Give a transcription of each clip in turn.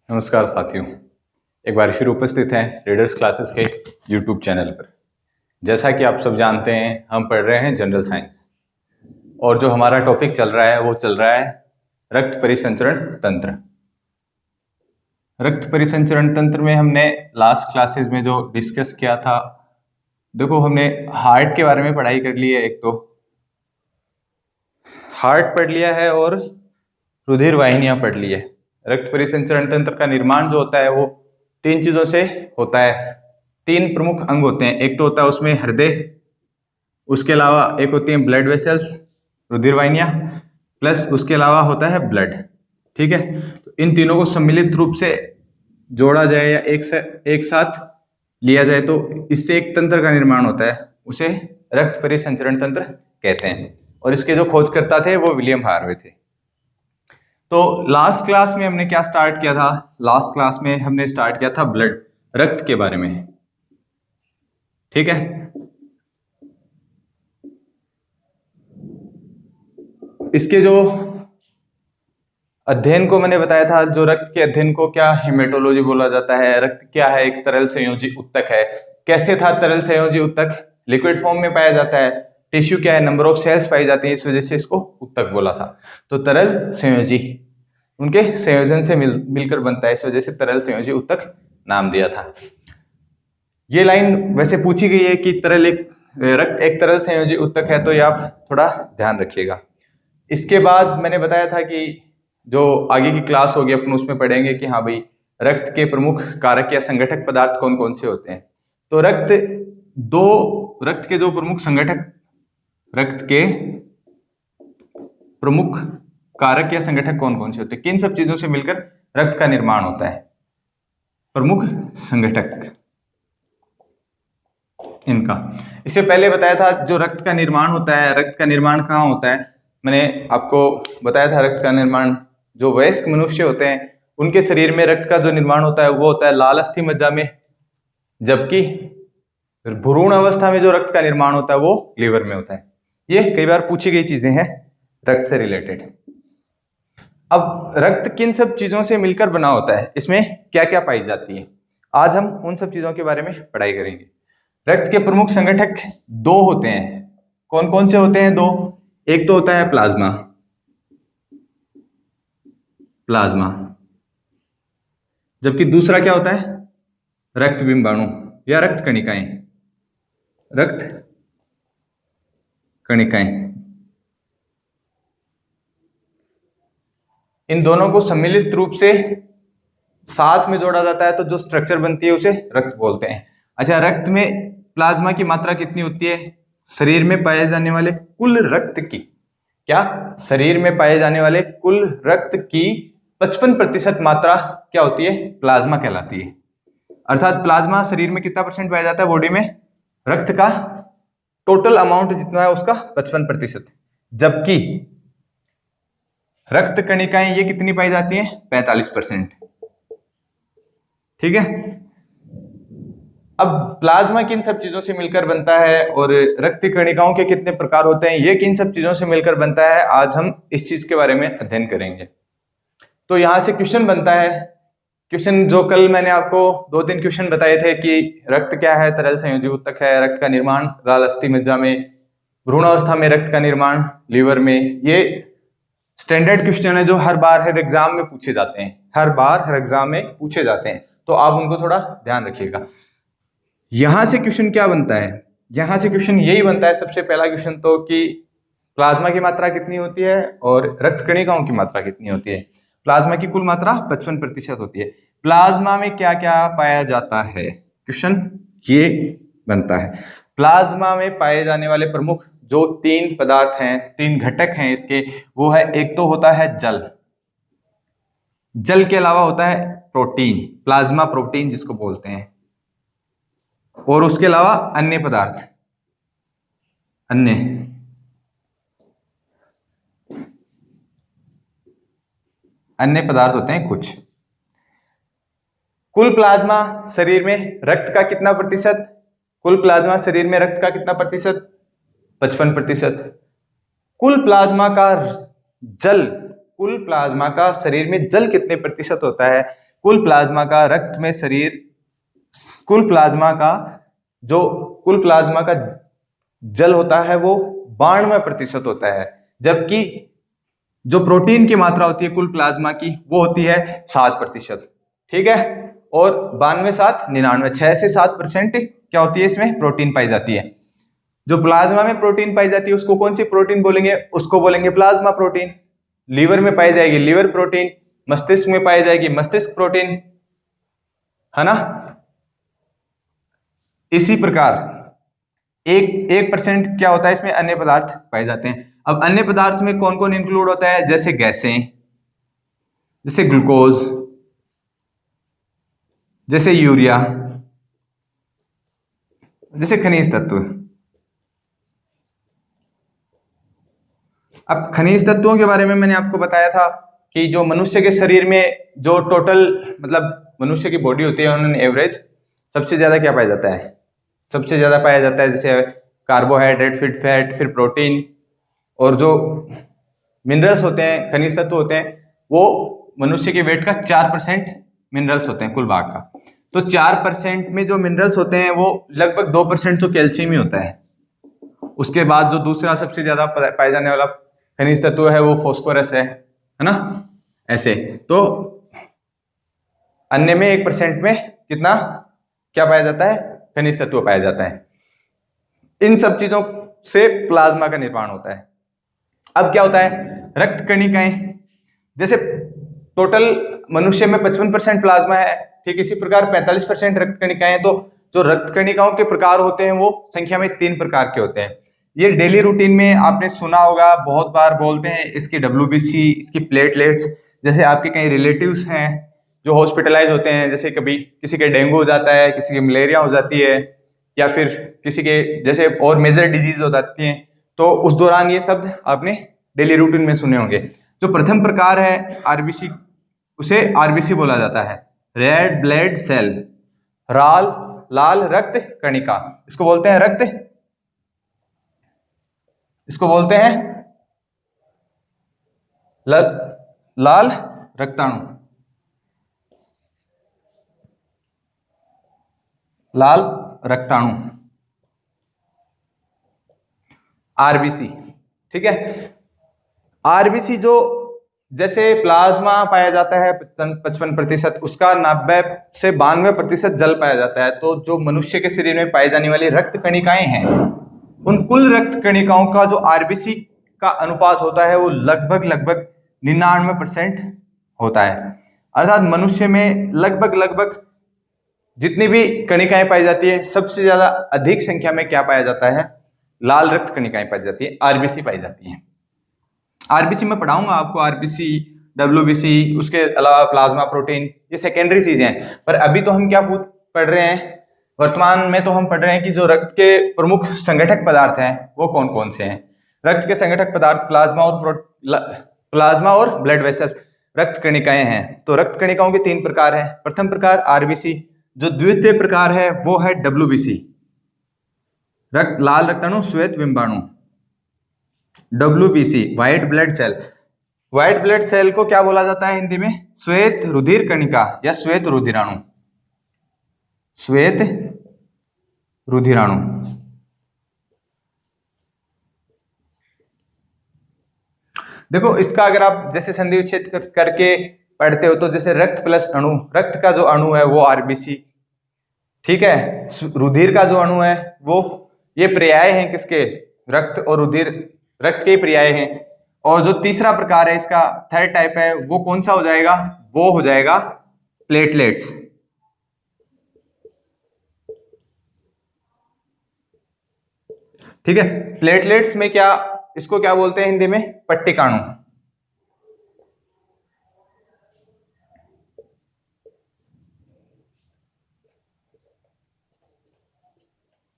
नमस्कार साथियों, एक बार फिर उपस्थित हैं रीडर्स क्लासेस के यूट्यूब चैनल पर। जैसा कि आप सब जानते हैं, हम पढ़ रहे हैं जनरल साइंस और जो हमारा टॉपिक चल रहा है वो चल रहा है रक्त परिसंचरण तंत्र। रक्त परिसंचरण तंत्र में हमने लास्ट क्लासेस में जो डिस्कस किया था, देखो हमने हार्ट के बारे में पढ़ाई कर ली है। एक तो हार्ट पढ़ लिया है और रुधिर वाहिनियां पढ़ ली है। रक्त परिसंचरण तंत्र का निर्माण जो होता है वो तीन चीजों से होता है। तीन प्रमुख अंग होते हैं। एक तो होता है उसमें हृदय, उसके अलावा एक होती है ब्लड वेसल्स, रुधिर वाहिनियां, प्लस उसके अलावा होता है ब्लड। ठीक है, तो इन तीनों को सम्मिलित रूप से जोड़ा जाए या एक साथ लिया जाए तो इससे एक तंत्र का निर्माण होता है, उसे रक्त परिसंचरण तंत्र कहते हैं। और इसके जो खोजकर्ता थे वो विलियम हार्वे थे। तो लास्ट क्लास में हमने क्या स्टार्ट किया था? लास्ट क्लास में हमने स्टार्ट किया था ब्लड, रक्त के बारे में। ठीक है, इसके जो अध्ययन को मैंने बताया था, जो रक्त के अध्ययन को क्या हेमेटोलॉजी बोला जाता है। रक्त क्या है? एक तरल संयोजी ऊतक है। कैसे था तरल संयोजी ऊतक? लिक्विड फॉर्म में पाया जाता है। टिश्यू क्या है? नंबर ऑफ सेल्स पाई जाती है, इस वजह से इसको ऊतक बोला था। तो तरल संयोजी उनके संयोजन से मिलकर बनता है, इस वजह से तरल संयोजी ऊतक नाम दिया था। ये लाइन वैसे पूछी गई है कि रक्त एक तरल संयोजी ऊतक है, तो ये आप थोड़ा ध्यान रखिएगा। इसके बाद मैंने बताया था कि जो आगे की क्लास होगी अपन उसमें पढ़ेंगे कि हाँ भाई, रक्त के प्रमुख कारक या संगठक पदार्थ कौन कौन से होते हैं। तो रक्त के जो प्रमुख संगठक, रक्त के प्रमुख कारक या संगठक कौन कौन से होते हैं, किन सब चीजों से मिलकर रक्त का निर्माण होता है? प्रमुख संगठक इनका इससे पहले बताया था। जो रक्त का निर्माण होता है, रक्त का निर्माण कहाँ होता है? मैंने आपको बताया था रक्त का निर्माण जो वयस्क मनुष्य होते हैं उनके शरीर में रक्त का जो निर्माण होता है वो होता है लाल अस्थि मज्जा में, जबकि भ्रूण अवस्था में जो रक्त का निर्माण होता है वो लीवर में होता है। ये कई बार पूछी गई चीजें हैं रक्त से रिलेटेड। अब रक्त किन सब चीजों से मिलकर बना होता है, इसमें क्या क्या पाई जाती है, आज हम उन सब चीजों के बारे में पढ़ाई करेंगे। रक्त के प्रमुख संगठक दो होते हैं। कौन कौन से होते हैं? दो। एक तो होता है प्लाज्मा, जबकि दूसरा क्या होता है? रक्त बिंबाणु या रक्त कणिकाएं। इन दोनों को सम्मिलित रूप से साथ में जोड़ा जाता है तो जो स्ट्रक्चर बनती है उसे रक्त बोलते हैं। अच्छा, रक्त में प्लाज्मा की मात्रा कितनी होती है? शरीर में पाए जाने वाले कुल रक्त की, क्या? शरीर में पाए जाने वाले कुल रक्त की 55% मात्रा क्या होती है? प्लाज्मा कहलाती है। अर्थात प्लाज्मा शरीर में कितना परसेंट पाया जाता है बॉडी में? रक्त का टोटल अमाउंट जितना है उसका 55%। जबकि रक्त कणिकाएं ये कितनी पाई जाती हैं? 45%। ठीक है, अब प्लाज्मा किन सब चीजों से मिलकर बनता है और रक्त कणिकाओं के कितने प्रकार होते हैं, ये किन सब चीजों से मिलकर बनता है, आज हम इस चीज के बारे में अध्ययन करेंगे। तो यहां से क्वेश्चन बनता है। क्वेश्चन जो कल मैंने आपको 2-3 क्वेश्चन बताए थे कि रक्त क्या है? तरल संयोजी ऊतक है। रक्त का निर्माण लाल अस्थि मज्जा में, भ्रूण अवस्था में रक्त का निर्माण लीवर में। ये स्टैंडर्ड क्वेश्चन है जो हर बार हर एग्जाम में पूछे जाते हैं, तो आप उनको थोड़ा ध्यान रखिएगा। यहां से क्वेश्चन क्या बनता है? यहां से क्वेश्चन यही बनता है, सबसे पहला क्वेश्चन तो, कि प्लाज्मा की मात्रा कितनी होती है और रक्त कणिकाओं की मात्रा कितनी होती है। प्लाज्मा की कुल मात्रा 55% होती है। प्लाज्मा में क्या क्या पाया जाता है? क्वेश्चन ये बनता है। प्लाज्मा में पाए जाने वाले प्रमुख जो 3 पदार्थ हैं, 3 घटक हैं इसके, वो है, एक तो होता है जल के अलावा होता है प्रोटीन, प्लाज्मा प्रोटीन जिसको बोलते हैं, और उसके अलावा अन्य पदार्थ, अन्य पदार्थ होते हैं कुछ। कुल प्लाज्मा शरीर में रक्त का कितना प्रतिशत? कुल प्लाज्मा शरीर में रक्त का कितना प्रतिशत? 55%। कुल प्लाज्मा का शरीर में जल कितने प्रतिशत होता है? कुल प्लाज्मा का रक्त में शरीर, कुल प्लाज्मा का जल होता है वो 92% होता है, जबकि जो प्रोटीन की मात्रा होती है कुल प्लाज्मा की वो होती है 7%। ठीक है, और 92 7 99, 6 से 7% क्या होती है इसमें प्रोटीन पाई जाती है। जो प्लाज्मा में प्रोटीन पाई जाती है उसको कौन सी प्रोटीन बोलेंगे, उसको बोलेंगे प्लाज्मा प्रोटीन। लीवर में पाई जाएगी लीवर प्रोटीन, मस्तिष्क में पाई जाएगी मस्तिष्क प्रोटीन, है ना। इसी प्रकार 1% क्या होता है इसमें अन्य पदार्थ पाए जाते हैं। अब अन्य पदार्थ में कौन कौन इंक्लूड होता है, जैसे गैसें, जैसे ग्लूकोज, जैसे यूरिया, जैसे खनिज तत्व। अब खनिज तत्वों के बारे में मैंने आपको बताया था कि जो मनुष्य के शरीर में जो टोटल मतलब मनुष्य की बॉडी होती है उन्होंने एवरेज सबसे ज्यादा क्या पाया जाता है, सबसे ज्यादा पाया जाता है जैसे कार्बोहाइड्रेट, फिर फैट, फिर प्रोटीन, और जो मिनरल्स होते हैं, खनिज तत्व होते हैं, वो मनुष्य के वेट का 4% मिनरल्स होते हैं कुल भाग का। तो 4% में जो मिनरल्स होते हैं वो लगभग 2% तो कैल्शियम ही होता है। उसके बाद जो दूसरा सबसे ज्यादा पाए जाने वाला खनिज तत्व है वो फॉस्फोरस है ना। ऐसे तो अन्य में 1% में कितना क्या पाया जाता है, खनिज तत्व पाया जाता है। इन सब चीजों से प्लाज्मा का निर्माण होता है। अब क्या होता है, रक्त कणिकाएं, जैसे टोटल मनुष्य में 55% प्लाज्मा है, ठीक इसी प्रकार 45% रक्त कणिकाएं हैं। तो जो रक्त कणिकाओं के प्रकार होते हैं वो संख्या में 3 प्रकार के होते हैं। ये डेली रूटीन में आपने सुना होगा, बहुत बार बोलते हैं इसकी WBC, इसकी प्लेटलेट्स। जैसे आपके कई रिलेटिव्स हैं जो हॉस्पिटलाइज होते हैं, जैसे कभी किसी के डेंगू हो जाता है, किसी की मलेरिया हो जाती है, या फिर किसी के जैसे और मेजर डिजीज हो जाती हैं, तो उस दौरान ये शब्द आपने डेली रूटीन में सुने होंगे। जो प्रथम प्रकार है आरबीसी, उसे आरबीसी बोला जाता है, रेड ब्लड सेल, लाल रक्त कणिका। इसको बोलते हैं लाल रक्ताणु, लाल रक्ताणु, आरबीसी। ठीक है, आरबीसी जो जैसे प्लाज्मा पाया जाता है 55%, उसका 90 से 92% जल पाया जाता है। तो जो मनुष्य के शरीर में पाई जाने वाली रक्त कणिकाएं हैं, उन कुल रक्त कणिकाओं का जो आरबीसी का अनुपात होता है वो लगभग 99% होता है। अर्थात मनुष्य में लगभग जितनी भी कणिकाएं पाई जाती है, सबसे ज्यादा अधिक संख्या में क्या पाया जाता है, लाल रक्त कणिकाएं पाई जाती है, आरबीसी पाई जाती है। आरबीसी में पढ़ाऊंगा आपको, आरबीसी, WBC, उसके अलावा प्लाज्मा प्रोटीन, ये सेकेंडरी चीजें हैं। पर अभी तो हम क्या पढ़ रहे हैं, वर्तमान में तो हम पढ़ रहे हैं कि जो रक्त के प्रमुख संगठक पदार्थ हैं वो कौन कौन से हैं। रक्त के संगठक पदार्थ प्लाज्मा और ब्लड वेसल्स, रक्त कणिकाएं हैं। तो रक्त कणिकाओं के 3 प्रकार हैं। प्रथम प्रकार आरबीसी, जो द्वितीय प्रकार है वो है WBC, लाल रक्ताणु श्वेत बिंबाणु। WBC white blood cell, white blood cell को क्या बोला जाता है हिंदी में, श्वेत रुधिर कणिका या श्वेत रुधिराणु, श्वेत रुधिराणु। देखो इसका अगर आप जैसे संधि विच्छेद करके पढ़ते हो तो जैसे रक्त प्लस अणु, रक्त का जो अणु है वो आरबीसी, ठीक है। रुधिर का जो अणु है वो, ये पर्याय हैं किसके, रक्त और रुधिर रक्त के पर्याय हैं। और जो तीसरा प्रकार है इसका, थर्ड टाइप है, वो कौन सा हो जाएगा, वो हो जाएगा प्लेटलेट्स। ठीक है, प्लेटलेट्स में क्या, इसको क्या बोलते हैं हिंदी में, पट्टिकाणु।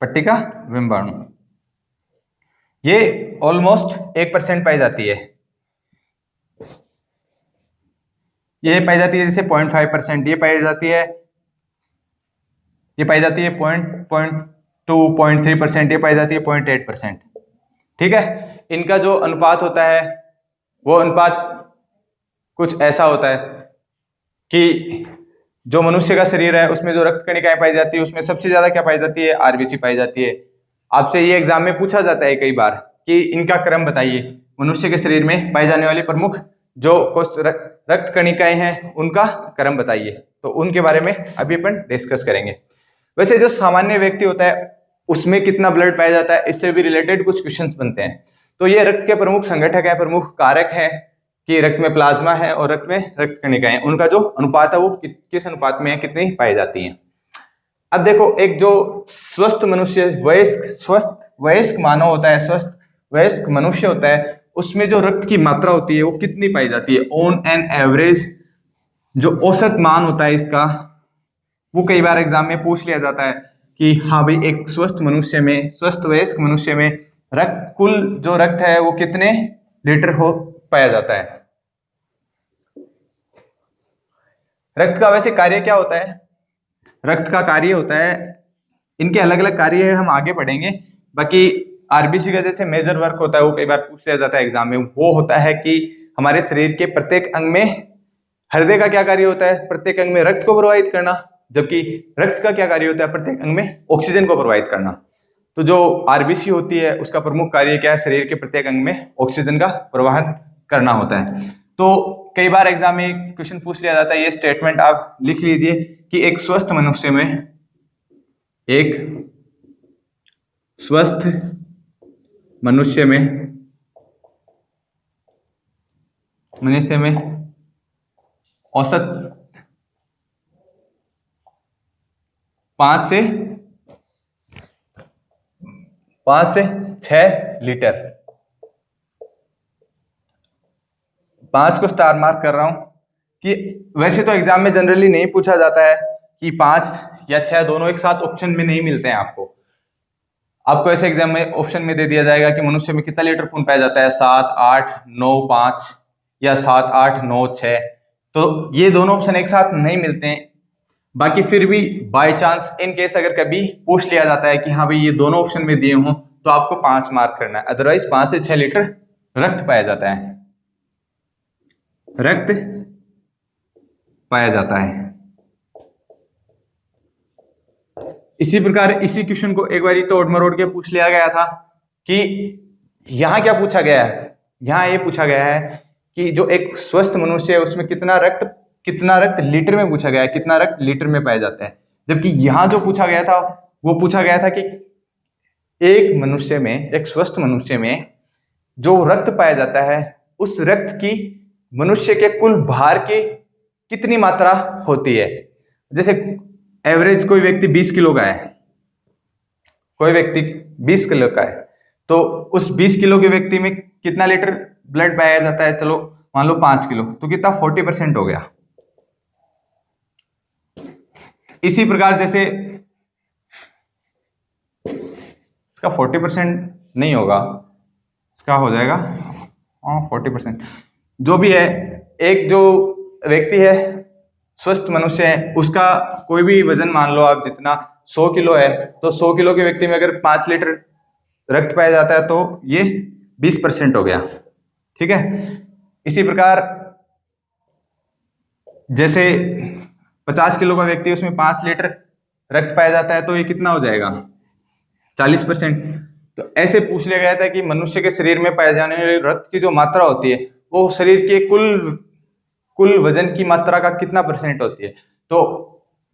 पट्टिका बिंबाणु, ये ऑलमोस्ट 1% पाई जाती है। ये पाई जाती है जैसे 0.5%, ये पाई जाती है 0.2, 0.3%, ये पाई जाती है 0.8%। ठीक है, इनका जो अनुपात होता है वो अनुपात कुछ ऐसा होता है कि जो मनुष्य का शरीर है उसमें जो रक्त कणिकाएं पाई जाती है उसमें सबसे ज्यादा क्या पाई जाती है, आरबीसी पाई जाती है। आपसे ये एग्जाम में पूछा जाता है कई बार कि इनका क्रम बताइए, मनुष्य के शरीर में पाई जाने वाली प्रमुख जो रक्त कणिकाएं हैं उनका क्रम बताइए, तो उनके बारे में अभी अपन डिस्कस करेंगे। वैसे जो सामान्य व्यक्ति होता है उसमें कितना ब्लड पाया जाता है, इससे भी रिलेटेड कुछ क्वेश्चंस बनते हैं। तो ये रक्त के प्रमुख संगठक है, प्रमुख कारक है कि रक्त में प्लाज्मा है और रक्त में रक्त कणिकाएं, उनका जो अनुपात है वो किस अनुपात में है, कितनी पाई जाती है। अब देखो, एक जो स्वस्थ मनुष्य स्वस्थ वयस्क मानव होता है, स्वस्थ वयस्क मनुष्य होता है, उसमें जो रक्त की मात्रा होती है वो कितनी पाई जाती है ऑन एन एवरेज। जो औसत मान होता है इसका, वो कई बार एग्जाम में पूछ लिया जाता है कि हाँ भाई, एक स्वस्थ मनुष्य में, स्वस्थ वयस्क मनुष्य में रक्त, कुल जो रक्त है वो कितने लीटर हो पाया जाता है। रक्त का वैसे कार्य क्या होता है? रक्त का कार्य होता है, इनके अलग अलग कार्य है, हम आगे पढ़ेंगे। बाकी आरबीसी का जैसे मेजर वर्क होता है वो कई बार पूछ लिया जाता है एग्जाम में, वो होता है कि हमारे शरीर के प्रत्येक अंग में हृदय का क्या कार्य होता है, प्रत्येक अंग में रक्त को प्रवाहित करना, जबकि रक्त का क्या कार्य होता है, प्रत्येक अंग में ऑक्सीजन को प्रवाहित करना। तो जो आरबीसी होती है उसका प्रमुख कार्य क्या है, शरीर के प्रत्येक अंग में ऑक्सीजन का प्रवाहन करना होता है। तो कई बार एग्जाम में क्वेश्चन पूछ लिया जाता है, ये स्टेटमेंट आप लिख लीजिए कि एक स्वस्थ मनुष्य में, एक स्वस्थ मनुष्य में औसत 5 से 6 लीटर, 5 को स्टार मार्क कर रहा हूं कि वैसे तो एग्जाम में जनरली नहीं पूछा जाता है कि 5 या 6 दोनों एक साथ ऑप्शन में नहीं मिलते हैं। आपको ऐसे एग्जाम में ऑप्शन में दे दिया जाएगा कि मनुष्य में कितना लीटर खून पाया जाता है, 7, 8, 9, 5 या 7, 8, 9, 6। तो ये दोनों ऑप्शन एक साथ नहीं मिलते हैं। बाकी फिर भी बाय चांस इन केस अगर कभी पूछ लिया जाता है कि हाँ भाई ये दोनों ऑप्शन में दिए हों तो आपको 5 मार्क करना है, अदरवाइज 5 से 6 लीटर रक्त पाया जाता है, रक्त पाया जाता है। इसी प्रकार इसी क्वेश्चन को एक बार तो ओड मरोड़ के पूछ लिया गया था कि यहां क्या पूछा गया है, यहां ये पूछा गया है कि जो एक स्वस्थ मनुष्य है उसमें कितना रक्त लीटर में पूछा गया है, कितना रक्त लीटर में पाया जाता है। जबकि यहां जो पूछा गया था वो पूछा गया था कि एक मनुष्य में, एक स्वस्थ मनुष्य में जो रक्त पाया जाता है उस रक्त की मनुष्य के कुल भार की कितनी मात्रा होती है। जैसे एवरेज कोई व्यक्ति 20 किलो का है, कोई व्यक्ति 20 किलो का है, तो उस 20 किलो के व्यक्ति में कितना लीटर ब्लड पाया जाता है, चलो मान लो 5 किलो, तो कितना 40% हो गया। इसी प्रकार जैसे इसका 40% नहीं होगा, इसका हो जाएगा 40%, जो भी है। एक जो व्यक्ति है, स्वस्थ मनुष्य है, उसका कोई भी वजन मान लो आप जितना 100 किलो है, तो 100 किलो के व्यक्ति में अगर 5 लीटर रक्त पाया जाता है तो ये 20% हो गया, ठीक है। इसी प्रकार जैसे 50 किलो का व्यक्ति, उसमें 5 लीटर रक्त पाया जाता है तो ये कितना हो जाएगा, 40%। तो ऐसे पूछ लिया गया था कि मनुष्य के शरीर में पाए जाने वाले रक्त की जो मात्रा होती है वो शरीर के कुल वजन की मात्रा का कितना परसेंट होती है। तो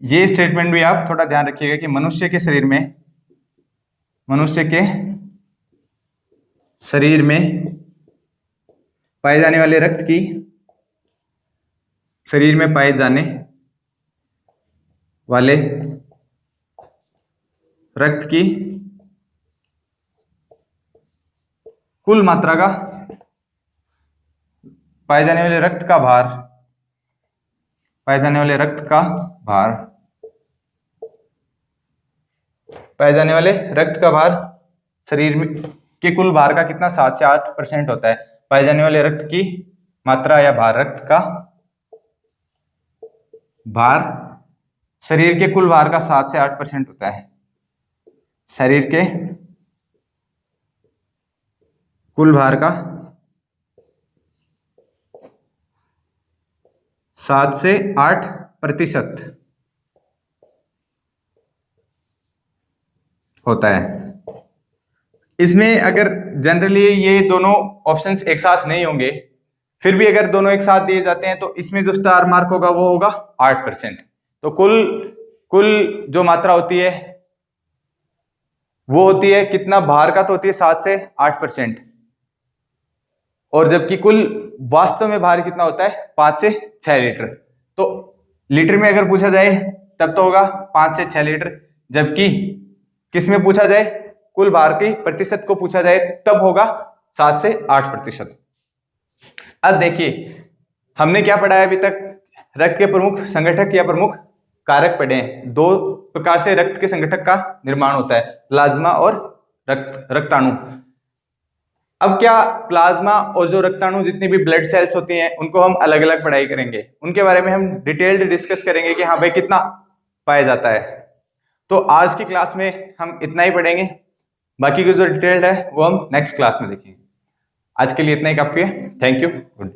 ये स्टेटमेंट भी आप थोड़ा ध्यान रखिएगा कि मनुष्य के शरीर में पाए जाने वाले रक्त की, शरीर में पाए जाने वाले रक्त की कुल मात्रा का, पाए जाने वाले रक्त का भार, पाए जाने वाले रक्त का भार, पाए जाने वाले रक्त का भार शरीर में के कुल भार का कितना, 7 से 8% होता है। पाए जाने वाले रक्त की मात्रा या भार, रक्त का भार शरीर के कुल भार का 7 से 8% होता है। शरीर के कुल भार का 7 से 8%। होता है। इसमें अगर जनरली ये दोनों ऑप्शंस एक साथ नहीं होंगे, फिर भी अगर दोनों एक साथ दिए जाते हैं तो इसमें जो स्टार मार्क होगा वो होगा 8%। तो कुल कुल जो मात्रा होती है वो होती है कितना, भार का तो होती है 7 से 8%, और जबकि कुल वास्तव में भार कितना होता है 5 से 6 लीटर। तो लीटर में अगर पूछा जाए तब तो होगा 5 से 6 लीटर, जबकि किस में पूछा जाए, कुल भार के प्रतिशत को पूछा जाए तब होगा 7 से 8%। अब देखिए हमने क्या पढ़ा है अभी तक, रक्त के प्रमुख संगठक या प्रमुख कारक पढ़े हैं। दो प्रकार से रक्त के संगठक का निर्माण होता है, प्लाज्मा और रक्ताणु। अब क्या प्लाज्मा और जो रक्ताणु जितनी भी ब्लड सेल्स होती हैं उनको हम अलग अलग पढ़ाई करेंगे, उनके बारे में हम डिटेल्ड डिस्कस करेंगे कि हाँ भाई कितना पाया जाता है। तो आज की क्लास में हम इतना ही पढ़ेंगे, बाकी की जो डिटेल्ड है वो हम नेक्स्ट क्लास में देखेंगे। आज के लिए इतना ही काफी है। Thank you, good.